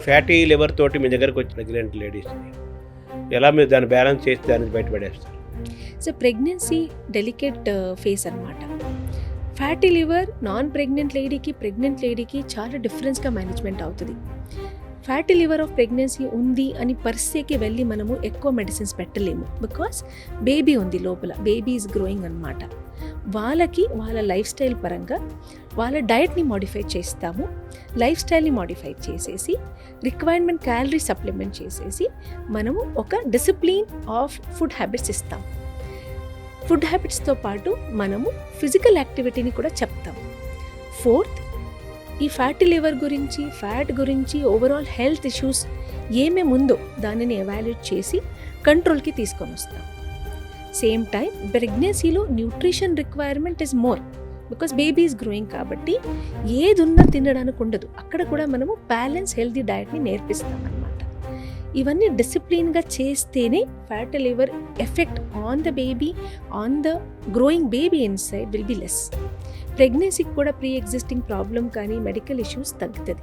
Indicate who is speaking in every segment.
Speaker 1: Fatty liver తోటి మీ దగ్గరకు వచ్చి ప్రెగ్నెంట్ లేడీస్ని ఎలా మీరు దాన్ని బ్యాలెన్స్ చేసి దాన్ని బయటపడేస్తారు?
Speaker 2: సో ప్రెగ్నెన్సీ డెలికేట్ ఫేస్ అన్నమాట. ఫ్యాటీ లివర్ నాన్ ప్రెగ్నెంట్ లేడీకి ప్రెగ్నెంట్ లేడీకి చాలా డిఫరెన్స్గా మేనేజ్మెంట్ అవుతుంది. ఫ్యాటీ లివర్ ఆఫ్ ప్రెగ్నెన్సీ ఉంది అని పర్సేకి వెళ్ళి మనము ఎక్కువ మెడిసిన్స్ పెట్టలేము. బికాస్ బేబీ ఉంది లోపల, బేబీ ఈజ్ గ్రోయింగ్ అనమాట. వాళ్ళకి వాళ్ళ లైఫ్ స్టైల్ పరంగా వాళ్ళ డయట్ని మాడిఫై చేస్తాము. లైఫ్ స్టైల్ని మాడిఫై చేసేసి రిక్వైర్మెంట్ క్యాలరీ సప్లిమెంట్ చేసేసి మనము ఒక డిసిప్లిన్ ఆఫ్ ఫుడ్ హ్యాబిట్స్ ఇస్తాం. ఫుడ్ హ్యాబిట్స్తో పాటు మనము ఫిజికల్ యాక్టివిటీని కూడా చెప్తాం. ఫోర్త్, ఈ ఫ్యాటీ లివర్ గురించి, ఫ్యాట్ గురించి, ఓవరాల్ హెల్త్ ఇష్యూస్ ఏమేమి ఉందో దానిని ఎవాల్యుయేట్ చేసి కంట్రోల్కి తీసుకొని వస్తాం. సేమ్ టైం ప్రెగ్నెన్సీలో nutrition requirement is more because baby is growing కాబట్టి ఏది ఉన్నా తినడానికి ఉండదు. అక్కడ కూడా మనము బ్యాలెన్స్ హెల్తీ డయట్ని నేర్పిస్తాం అన్నమాట. ఇవన్నీ డిసిప్లిన్గా చేస్తేనే fatty liver effect on the baby, on the growing baby inside will be less. ప్రెగ్నెన్సీకి కూడా ప్రీ ఎగ్జిస్టింగ్ ప్రాబ్లం కానీ మెడికల్ ఇష్యూస్ తగ్గుతుంది.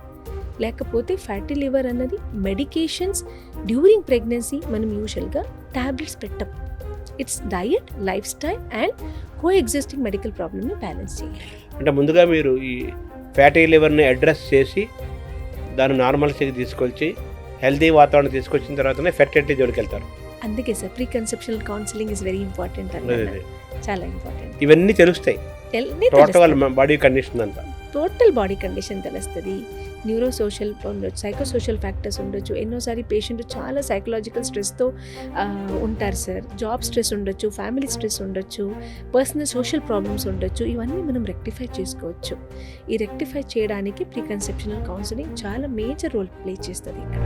Speaker 2: లేకపోతే ఫ్యాటీ లివర్ అన్నది మెడికేషన్స్ డ్యూరింగ్ ప్రెగ్నెన్సీ మనం యూజువల్గా ట్యాబ్లెట్స్ పెట్టం. It's diet, lifestyle and co existing medical ప్రాబ్లమ్ని బ్యాలెన్స్ చేయాలి.
Speaker 1: అంటే ముందుగా మీరు ఈ ఫ్యాటీ లివర్ని అడ్రస్ చేసి దాన్ని నార్మల్స్కి తీసుకొచ్చి హెల్తీ వాతావరణం తీసుకొచ్చిన తర్వాతనే ఫెర్టిలిటీ జోలికి వెళ్తారు.
Speaker 2: అందుకే sir pre conceptional counselling is very important అన్నమాట. చాలా ఇంపార్టెంట్.
Speaker 1: ఇవన్నీ తెలుస్తాయి టోటల్ బాడీ కండిషన్ అంతా,
Speaker 2: టోటల్ బాడీ కండిషన్ తెలుస్తుంది. న్యూరో సోషల్ ఉండొచ్చు, సైకోసోషల్ ఫ్యాక్టర్స్ ఉండొచ్చు. ఎన్నోసారి పేషెంట్ చాలా సైకలాజికల్ స్ట్రెస్తో ఉంటారు సార్. జాబ్ స్ట్రెస్ ఉండొచ్చు, ఫ్యామిలీ స్ట్రెస్ ఉండొచ్చు, పర్సనల్ సోషల్ ప్రాబ్లమ్స్ ఉండొచ్చు. ఇవన్నీ మనం రెక్టిఫై చేసుకోవచ్చు. ఈ రెక్టిఫై చేయడానికి ప్రీ కన్సెప్షనల్ కౌన్సిలింగ్ చాలా మేజర్ రోల్ ప్లే చేస్తుంది ఇక్కడ.